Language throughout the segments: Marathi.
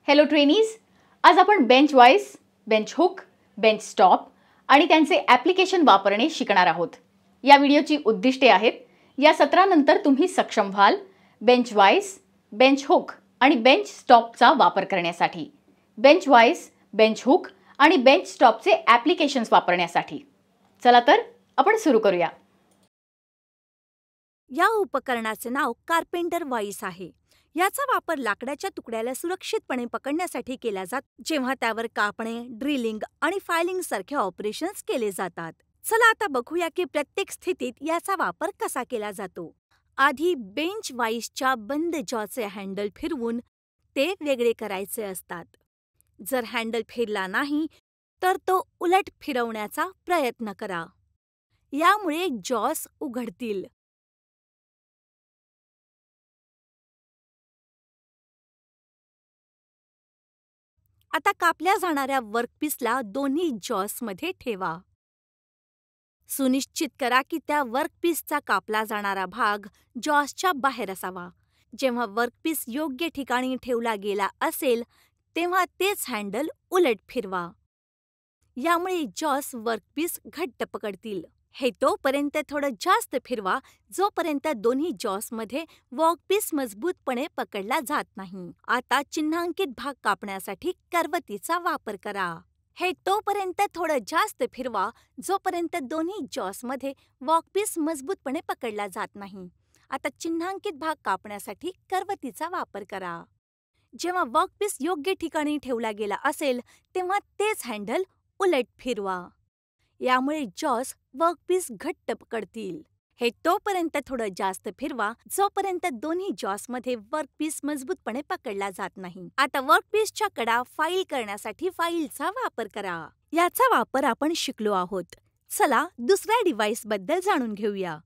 हॅलो ट्रेनीज, आज आपण bench wise, bench hook, bench stop आणि त्यांचे ॲप्लिकेशन वापरणे शिकणार आहोत. या व्हिडिओची उद्दिष्टे आहेत: या सत्रानंतर तुम्ही सक्षम व्हाल बेंच वाईज, बेंच हुक आणि बेंच स्टॉपचा वापर करण्यासाठी, बेंच वाईज, बेंच हुक आणि बेंच स्टॉपचे ॲप्लिकेशन्स वापरण्यासाठी. चला तर आपण सुरू करूया. या उपकरणाचे नाव कार्पेंटर वाईस आहे. याचा वापर लाकडाच्या तुकड्याला सुरक्षितपणे पकडण्यासाठी केला जातो, जेव्हा त्यावर कापणे, ड्रिलिंग आणि फायलिंग सारखे ऑपरेशन्स केले जातात. चला आता बघूया की प्रत्येक स्थितीत याचा वापर कसा केला जातो. आधी बेंच वाईसच्या बंद जॉचे हँडल फिरवून ते वेगळे करायचे असतात. जर हँडल फिरला नाही तर तो उलट फिरवण्याचा प्रयत्न करा. यामुळे जॉस उघडतील. आता कापल्या जाणाऱ्या वर्कपीसला दोन्ही जॉसमध्ये ठेवा. सुनिश्चित करा की त्या वर्कपीसचा कापला जाणारा भाग जॉसच्या बाहेर असावा. जेव्हा वर्कपीस योग्य ठिकाणी ठेवला गेला असेल तेव्हा तेच हँडल उलट फिरवा. यामुळे जॉस वर्कपीस घट्ट पकडतील. हे तोपर्यंत थोडं जास्त फिरवा जोपर्यंत दोन्ही जॉसमध्ये वर्कपीस मजबूतपणे पकडला जात नाही. आता चिन्हांकित भाग कापण्यासाठी करवतीचा वापर करा. हे तोपर्यंत थोडं जास्त फिरवा जोपर्यंत दोन्ही जॉसमध्ये वर्कपीस मजबूतपणे पकडला जात नाही. आता चिन्हांकित भाग कापण्यासाठी करवतीचा वापर करा. जेव्हा वर्कपीस योग्य ठिकाणी ठेवला गेला असेल तेव्हा तेच हँडल उलट फिरवा. यामुळे जॉस वर्कपीस घट्ट पकडतील. हे तोपर्यंत थोडं जास्त फिरवा जोपर्यंत दोन्ही जॉसमध्ये वर्कपीस मजबूतपणे पकडला जात नाही. आता वर्कपीसच्या कडा फाईल करण्यासाठी फाईलचा वापर करा. याचा वापर आपण शिकलो आहोत. चला दुसऱ्या डिव्हाइसबद्दल जाणून घेऊया.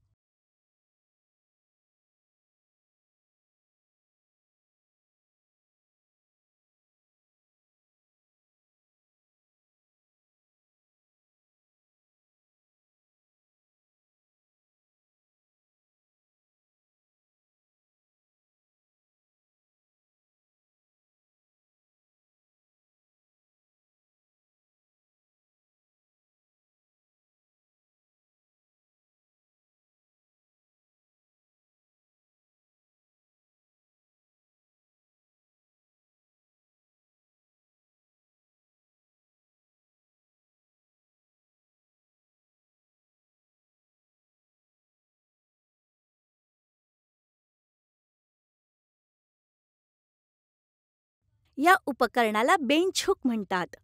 या उपकरणाला बेंच हुक म्हणतात.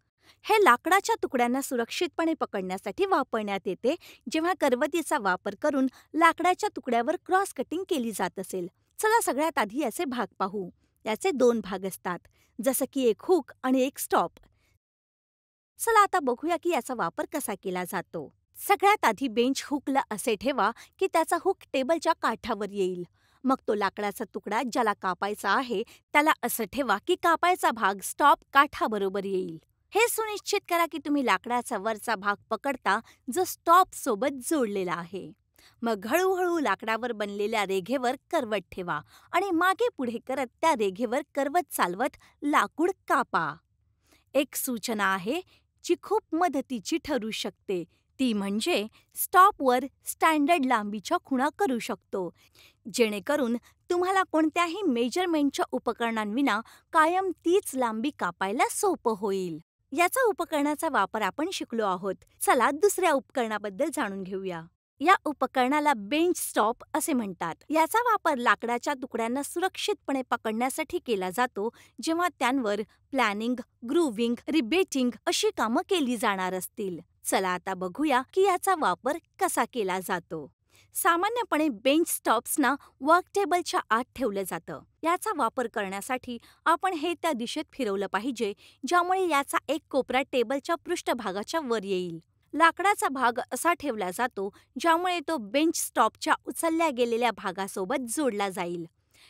हे लाकडाच्या तुकड्यांना सुरक्षितपणे पकडण्यासाठी वापरण्यात येते जेव्हा करवतीचा वापर करून लाकडाच्या तुकड्यावर क्रॉस कटिंग केली जात असेल. चला सगळ्यात आधी याचे भाग पाहू. याचे दोन भाग असतात, जसं की एक हुक आणि एक स्टॉप. चला आता बघूया की याचा वापर कसा केला जातो. सगळ्यात आधी बेंच हुकला असे ठेवा की त्याचा हुक टेबलच्या काठावर येईल. मग तो लाकडाचा तुकडा ज्याला कापायचा आहे त्याला असं ठेवा की कापायचा भाग स्टॉप काठाबरोबर येईल. हे सुनिश्चित करा की तुम्ही लाकडाचा वरचा भाग पकडता जो स्टॉप सोबत जोडलेला आहे. मग हळूहळू लाकडावर बनलेल्या रेघेवर करवट ठेवा आणि मागे पुढे करत त्या रेघेवर करवत चालवत लाकूड कापा. एक सूचना आहे जी खूप मदतीची ठरू शकते, ती म्हणजे स्टॉपवर स्टँडर्ड लांबीच्या खुणा करू शकतो, जेणेकरून तुम्हाला कोणत्याही मेजरमेंटच्या उपकरणांविना कायम तीच लांबी कापायला सोपं होईल. याचा उपकरणाचा वापर आपण शिकलो आहोत. चला दुसऱ्या उपकरणाबद्दल जाणून घेऊया. या उपकरणाला बेंच स्टॉप असे म्हणतात. याचा वापर लाकडाच्या तुकड्यांना सुरक्षितपणे पकडण्यासाठी केला जातो जेव्हा त्यांवर प्लॅनिंग, ग्रूव्हिंग, रिबेटिंग अशी कामं केली जाणार असतील. चला आता बघूया की याचा वापर कसा केला जातो. सामान्यपणे बेंच स्टॉप्सना वर्क टेबलच्या आत ठेवलं जातं. याचा वापर करण्यासाठी आपण हे त्या दिशेत फिरवलं पाहिजे ज्यामुळे याचा एक कोपरा टेबलच्या पृष्ठभागाच्या वर येईल. लाकडाचा भाग असा ठेवला जातो ज्यामुळे तो बेंच स्टॉपच्या उचलल्या गेलेल्या भागासोबत जोडला जाईल.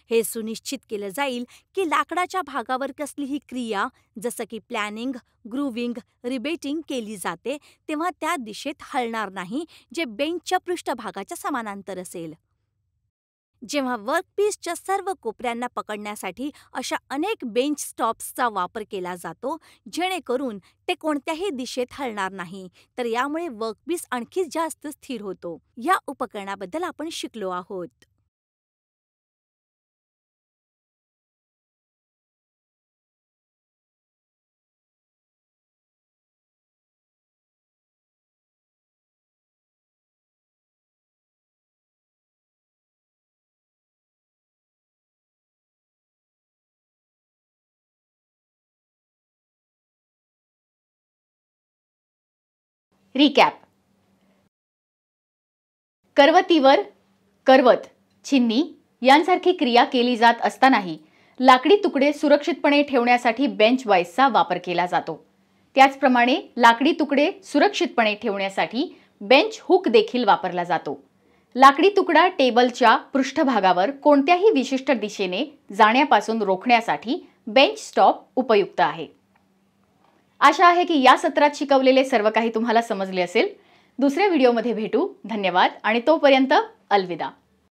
हे सुनिश्चित केलं जाईल की लाकडाच्या भागावर कसलीही क्रिया जसं की प्लॅनिंग, ग्रूव्हिंग, रिबेटिंग केली जाते तेव्हा त्या दिशेत हलणार नाही जे बेंचच्या पृष्ठभागाच्या समांतर असेल. जेव्हा वर्कपीसच्या सर्व कोपऱ्यांना पकडण्यासाठी अशा अनेक बेंच स्टॉप्सचा वापर केला जातो, जेणेकरून ते कोणत्याही दिशेत हलणार नाही, तर यामुळे वर्कपीस आणखी जास्त स्थिर होतो. या उपकरणाबद्दल आपण शिकलो आहोत. रिकॅप. करवतीवर करवत, छिन्नी यांसारखी क्रिया केली जात असतानाही लाकडी तुकडे सुरक्षितपणे ठेवण्यासाठी बेंच वाईजचा वापर केला जातो. त्याचप्रमाणे लाकडी तुकडे सुरक्षितपणे ठेवण्यासाठी बेंच हुक देखील वापरला जातो. लाकडी तुकडा टेबलच्या पृष्ठभागावर कोणत्याही विशिष्ट दिशेने जाण्यापासून रोखण्यासाठी बेंच स्टॉप उपयुक्त आहे. आशा आहे की या सत्रात शिकवलेले सर्व काही तुम्हाला समजले असेल. दुसऱ्या व्हिडिओमध्ये भेटू. धन्यवाद आणि तोपर्यंत अलविदा.